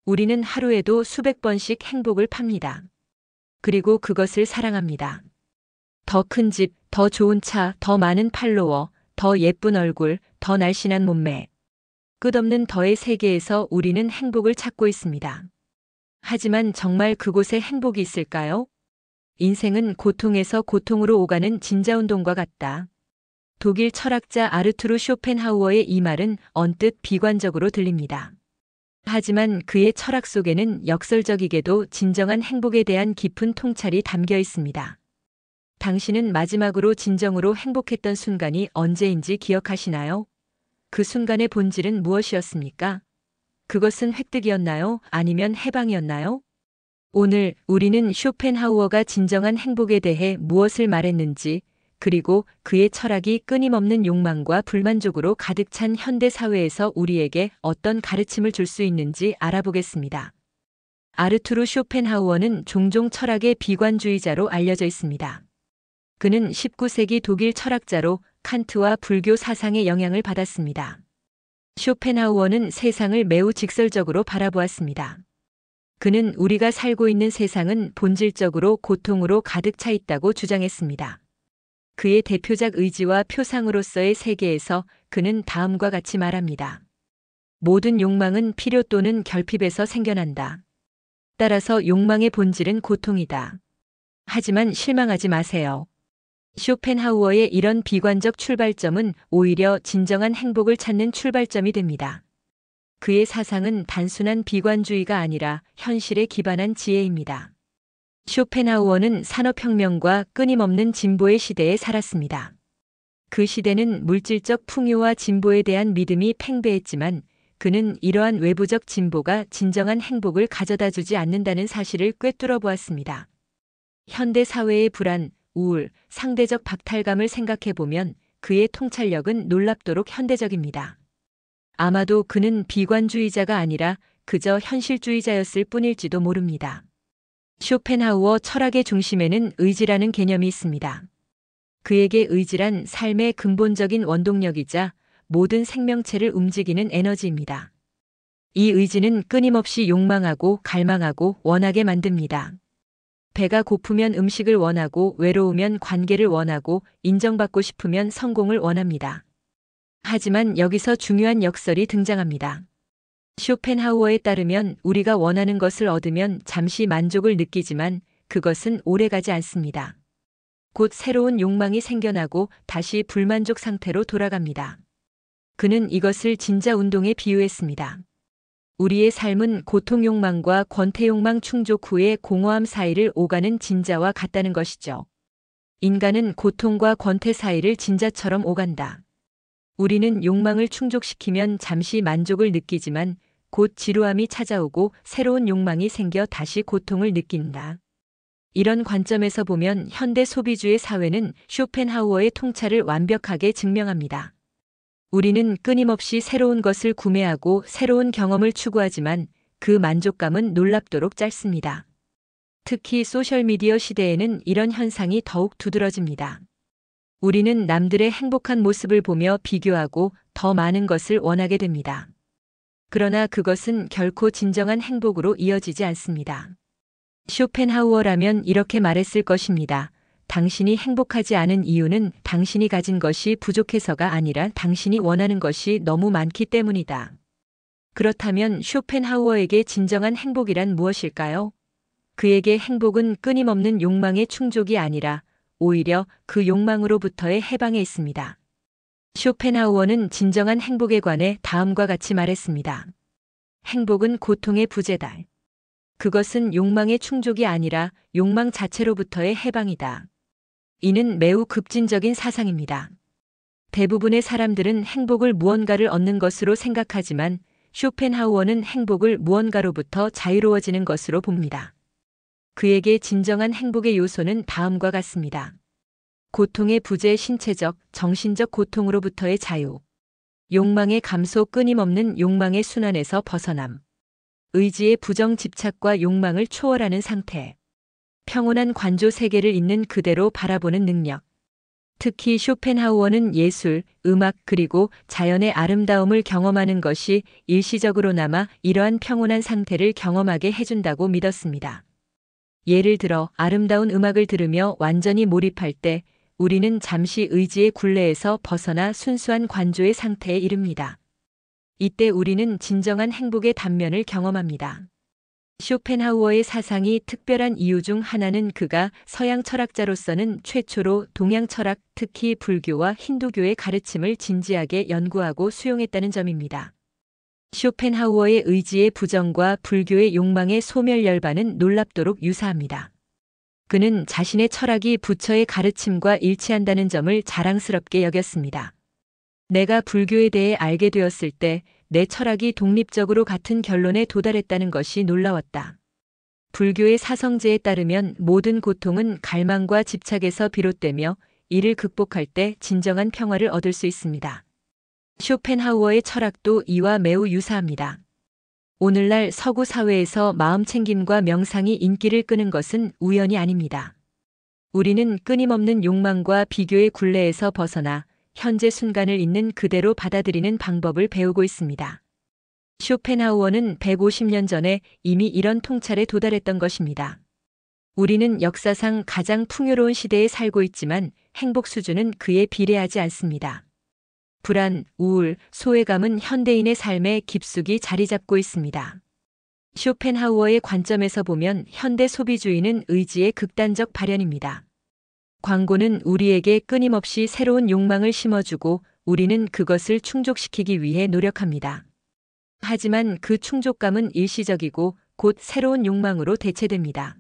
우리는 하루에도 수백 번씩 행복을 팝니다. 그리고 그것을 사랑합니다. 더 큰 집, 더 좋은 차, 더 많은 팔로워, 더 예쁜 얼굴, 더 날씬한 몸매. 끝없는 더의 세계에서 우리는 행복을 찾고 있습니다. 하지만 정말 그곳에 행복이 있을까요? 인생은 고통에서 고통으로 오가는 진자운동과 같다. 독일 철학자 아르투르 쇼펜하우어의 이 말은 언뜻 비관적으로 들립니다. 하지만 그의 철학 속에는 역설적이게도 진정한 행복에 대한 깊은 통찰이 담겨 있습니다. 당신은 마지막으로 진정으로 행복했던 순간이 언제인지 기억하시나요? 그 순간의 본질은 무엇이었습니까? 그것은 획득이었나요? 아니면 해방이었나요? 오늘 우리는 쇼펜하우어가 진정한 행복에 대해 무엇을 말했는지, 그리고 그의 철학이 끊임없는 욕망과 불만족으로 가득 찬 현대 사회에서 우리에게 어떤 가르침을 줄 수 있는지 알아보겠습니다. 아르투르 쇼펜하우어는 종종 철학의 비관주의자로 알려져 있습니다. 그는 19세기 독일 철학자로 칸트와 불교 사상의 영향을 받았습니다. 쇼펜하우어는 세상을 매우 직설적으로 바라보았습니다. 그는 우리가 살고 있는 세상은 본질적으로 고통으로 가득 차 있다고 주장했습니다. 그의 대표작 의지와 표상으로서의 세계에서 그는 다음과 같이 말합니다. 모든 욕망은 필요 또는 결핍에서 생겨난다. 따라서 욕망의 본질은 고통이다. 하지만 실망하지 마세요. 쇼펜하우어의 이런 비관적 출발점은 오히려 진정한 행복을 찾는 출발점이 됩니다. 그의 사상은 단순한 비관주의가 아니라 현실에 기반한 지혜입니다. 쇼펜하우어는 산업혁명과 끊임없는 진보의 시대에 살았습니다. 그 시대는 물질적 풍요와 진보에 대한 믿음이 팽배했지만 그는 이러한 외부적 진보가 진정한 행복을 가져다 주지 않는다는 사실을 꿰뚫어 보았습니다. 현대 사회의 불안, 우울, 상대적 박탈감을 생각해 보면 그의 통찰력은 놀랍도록 현대적입니다. 아마도 그는 비관주의자가 아니라 그저 현실주의자였을 뿐일지도 모릅니다. 쇼펜하우어 철학의 중심에는 의지라는 개념이 있습니다. 그에게 의지란 삶의 근본적인 원동력이자 모든 생명체를 움직이는 에너지입니다. 이 의지는 끊임없이 욕망하고 갈망하고 원하게 만듭니다. 배가 고프면 음식을 원하고 외로우면 관계를 원하고 인정받고 싶으면 성공을 원합니다. 하지만 여기서 중요한 역설이 등장합니다. 쇼펜하우어에 따르면 우리가 원하는 것을 얻으면 잠시 만족을 느끼지만 그것은 오래가지 않습니다. 곧 새로운 욕망이 생겨나고 다시 불만족 상태로 돌아갑니다. 그는 이것을 진자 운동에 비유했습니다. 우리의 삶은 고통 욕망과 권태 욕망 충족 후의 공허함 사이를 오가는 진자와 같다는 것이죠. 인간은 고통과 권태 사이를 진자처럼 오간다. 우리는 욕망을 충족시키면 잠시 만족을 느끼지만 곧 지루함이 찾아오고 새로운 욕망이 생겨 다시 고통을 느낀다. 이런 관점에서 보면 현대 소비주의 사회는 쇼펜하우어의 통찰을 완벽하게 증명합니다. 우리는 끊임없이 새로운 것을 구매하고 새로운 경험을 추구하지만 그 만족감은 놀랍도록 짧습니다. 특히 소셜미디어 시대에는 이런 현상이 더욱 두드러집니다. 우리는 남들의 행복한 모습을 보며 비교하고 더 많은 것을 원하게 됩니다. 그러나 그것은 결코 진정한 행복으로 이어지지 않습니다. 쇼펜하우어라면 이렇게 말했을 것입니다. 당신이 행복하지 않은 이유는 당신이 가진 것이 부족해서가 아니라 당신이 원하는 것이 너무 많기 때문이다. 그렇다면 쇼펜하우어에게 진정한 행복이란 무엇일까요? 그에게 행복은 끊임없는 욕망의 충족이 아니라 오히려 그 욕망으로부터의 해방에 있습니다. 쇼펜하우어는 진정한 행복에 관해 다음과 같이 말했습니다. 행복은 고통의 부재다. 그것은 욕망의 충족이 아니라 욕망 자체로부터의 해방이다. 이는 매우 급진적인 사상입니다. 대부분의 사람들은 행복을 무언가를 얻는 것으로 생각하지만 쇼펜하우어는 행복을 무언가로부터 자유로워지는 것으로 봅니다. 그에게 진정한 행복의 요소는 다음과 같습니다. 고통의 부재, 신체적, 정신적 고통으로부터의 자유. 욕망의 감소, 끊임없는 욕망의 순환에서 벗어남. 의지의 부정 집착과 욕망을 초월하는 상태. 평온한 관조 세계를 있는 그대로 바라보는 능력. 특히 쇼펜하우어는 예술, 음악 그리고 자연의 아름다움을 경험하는 것이 일시적으로나마 이러한 평온한 상태를 경험하게 해준다고 믿었습니다. 예를 들어 아름다운 음악을 들으며 완전히 몰입할 때 우리는 잠시 의지의 굴레에서 벗어나 순수한 관조의 상태에 이릅니다. 이때 우리는 진정한 행복의 단면을 경험합니다. 쇼펜하우어의 사상이 특별한 이유 중 하나는 그가 서양 철학자로서는 최초로 동양 철학, 특히 불교와 힌두교의 가르침을 진지하게 연구하고 수용했다는 점입니다. 쇼펜하우어의 의지의 부정과 불교의 욕망의 소멸 열반은 놀랍도록 유사합니다. 그는 자신의 철학이 부처의 가르침과 일치한다는 점을 자랑스럽게 여겼습니다. 내가 불교에 대해 알게 되었을 때 내 철학이 독립적으로 같은 결론에 도달했다는 것이 놀라웠다. 불교의 사성제에 따르면 모든 고통은 갈망과 집착에서 비롯되며 이를 극복할 때 진정한 평화를 얻을 수 있습니다. 쇼펜하우어의 철학도 이와 매우 유사합니다. 오늘날 서구 사회에서 마음챙김과 명상이 인기를 끄는 것은 우연이 아닙니다. 우리는 끊임없는 욕망과 비교의 굴레에서 벗어나 현재 순간을 있는 그대로 받아들이는 방법을 배우고 있습니다. 쇼펜하우어는 150년 전에 이미 이런 통찰에 도달했던 것입니다. 우리는 역사상 가장 풍요로운 시대에 살고 있지만 행복 수준은 그에 비례하지 않습니다. 불안, 우울, 소외감은 현대인의 삶에 깊숙이 자리 잡고 있습니다. 쇼펜하우어의 관점에서 보면 현대 소비주의는 의지의 극단적 발현입니다. 광고는 우리에게 끊임없이 새로운 욕망을 심어주고 우리는 그것을 충족시키기 위해 노력합니다. 하지만 그 충족감은 일시적이고 곧 새로운 욕망으로 대체됩니다.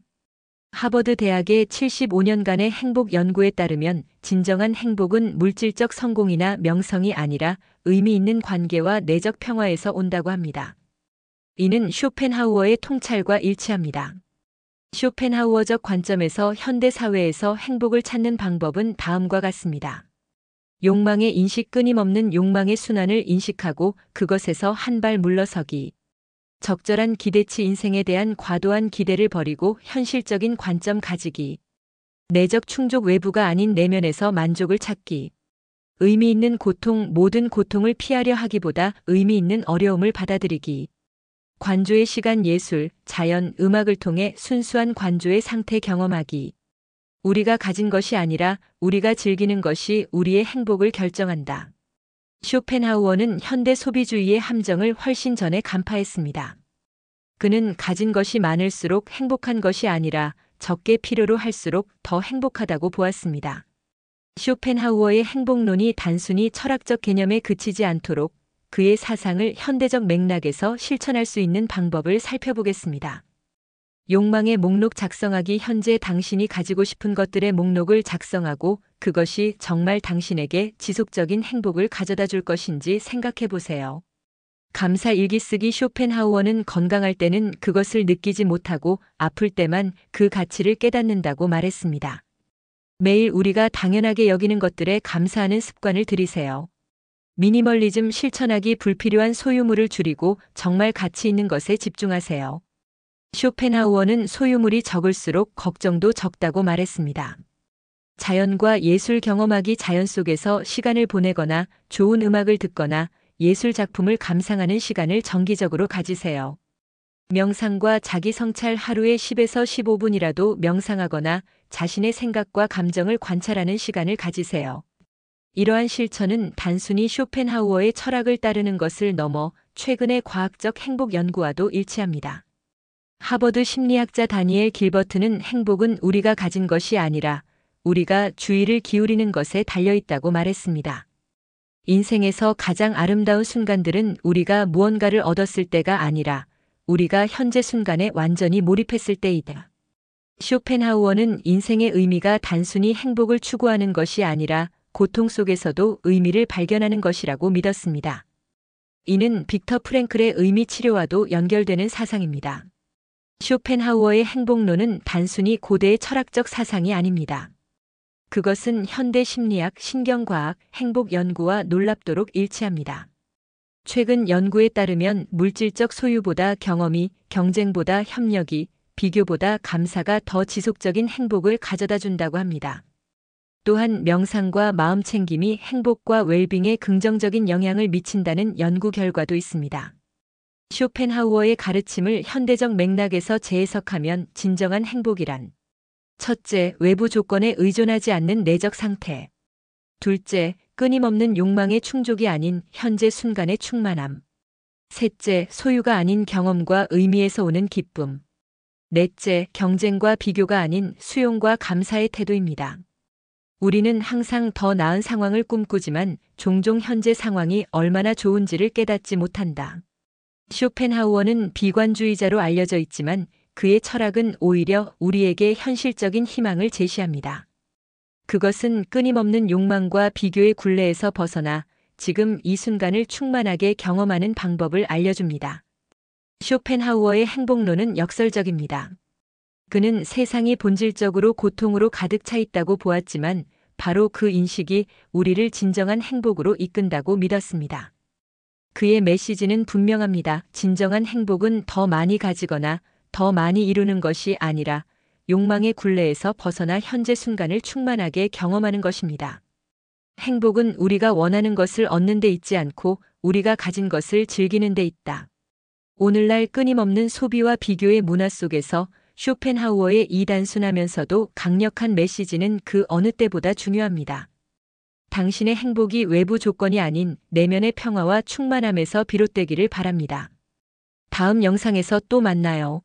하버드 대학의 75년간의 행복 연구에 따르면 진정한 행복은 물질적 성공이나 명성이 아니라 의미 있는 관계와 내적 평화에서 온다고 합니다. 이는 쇼펜하우어의 통찰과 일치합니다. 쇼펜하우어적 관점에서 현대 사회에서 행복을 찾는 방법은 다음과 같습니다. 욕망의 인식, 끊임없는 욕망의 순환을 인식하고 그것에서 한 발 물러서기. 적절한 기대치, 인생에 대한 과도한 기대를 버리고 현실적인 관점 가지기. 내적 충족, 외부가 아닌 내면에서 만족을 찾기. 의미 있는 고통, 모든 고통을 피하려 하기보다 의미 있는 어려움을 받아들이기. 관조의 시간, 예술, 자연, 음악을 통해 순수한 관조의 상태 경험하기. 우리가 가진 것이 아니라 우리가 즐기는 것이 우리의 행복을 결정한다. 쇼펜하우어는 현대 소비주의의 함정을 훨씬 전에 간파했습니다. 그는 가진 것이 많을수록 행복한 것이 아니라 적게 필요로 할수록 더 행복하다고 보았습니다. 쇼펜하우어의 행복론이 단순히 철학적 개념에 그치지 않도록 그의 사상을 현대적 맥락에서 실천할 수 있는 방법을 살펴보겠습니다. 욕망의 목록 작성하기. 현재 당신이 가지고 싶은 것들의 목록을 작성하고 그것이 정말 당신에게 지속적인 행복을 가져다 줄 것인지 생각해 보세요. 감사 일기 쓰기. 쇼펜하우어는 건강할 때는 그것을 느끼지 못하고 아플 때만 그 가치를 깨닫는다고 말했습니다. 매일 우리가 당연하게 여기는 것들에 감사하는 습관을 들이세요. 미니멀리즘 실천하기. 불필요한 소유물을 줄이고 정말 가치 있는 것에 집중하세요. 쇼펜하우어는 소유물이 적을수록 걱정도 적다고 말했습니다. 자연과 예술 경험하기. 자연 속에서 시간을 보내거나 좋은 음악을 듣거나 예술 작품을 감상하는 시간을 정기적으로 가지세요. 명상과 자기 성찰. 하루에 10에서 15분이라도 명상하거나 자신의 생각과 감정을 관찰하는 시간을 가지세요. 이러한 실천은 단순히 쇼펜하우어의 철학을 따르는 것을 넘어 최근의 과학적 행복 연구와도 일치합니다. 하버드 심리학자 다니엘 길버트는 행복은 우리가 가진 것이 아니라 우리가 주의를 기울이는 것에 달려있다고 말했습니다. 인생에서 가장 아름다운 순간들은 우리가 무언가를 얻었을 때가 아니라 우리가 현재 순간에 완전히 몰입했을 때이다. 쇼펜하우어는 인생의 의미가 단순히 행복을 추구하는 것이 아니라 고통 속에서도 의미를 발견하는 것이라고 믿었습니다. 이는 빅터 프랭클의 의미 치료와도 연결되는 사상입니다. 쇼펜하우어의 행복론은 단순히 고대의 철학적 사상이 아닙니다. 그것은 현대 심리학, 신경과학, 행복 연구와 놀랍도록 일치합니다. 최근 연구에 따르면 물질적 소유보다 경험이, 경쟁보다 협력이, 비교보다 감사가 더 지속적인 행복을 가져다 준다고 합니다. 또한 명상과 마음 챙김이 행복과 웰빙에 긍정적인 영향을 미친다는 연구 결과도 있습니다. 쇼펜하우어의 가르침을 현대적 맥락에서 재해석하면 진정한 행복이란: 첫째, 외부 조건에 의존하지 않는 내적 상태. 둘째, 끊임없는 욕망의 충족이 아닌 현재 순간의 충만함. 셋째, 소유가 아닌 경험과 의미에서 오는 기쁨. 넷째, 경쟁과 비교가 아닌 수용과 감사의 태도입니다. 우리는 항상 더 나은 상황을 꿈꾸지만 종종 현재 상황이 얼마나 좋은지를 깨닫지 못한다. 쇼펜하우어는 비관주의자로 알려져 있지만 그의 철학은 오히려 우리에게 현실적인 희망을 제시합니다. 그것은 끊임없는 욕망과 비교의 굴레에서 벗어나 지금 이 순간을 충만하게 경험하는 방법을 알려줍니다. 쇼펜하우어의 행복론은 역설적입니다. 그는 세상이 본질적으로 고통으로 가득 차 있다고 보았지만 바로 그 인식이 우리를 진정한 행복으로 이끈다고 믿었습니다. 그의 메시지는 분명합니다. 진정한 행복은 더 많이 가지거나 더 많이 이루는 것이 아니라 욕망의 굴레에서 벗어나 현재 순간을 충만하게 경험하는 것입니다. 행복은 우리가 원하는 것을 얻는 데 있지 않고 우리가 가진 것을 즐기는 데 있다. 오늘날 끊임없는 소비와 비교의 문화 속에서 쇼펜하우어의 이 단순하면서도 강력한 메시지는 그 어느 때보다 중요합니다. 당신의 행복이 외부 조건이 아닌 내면의 평화와 충만함에서 비롯되기를 바랍니다. 다음 영상에서 또 만나요.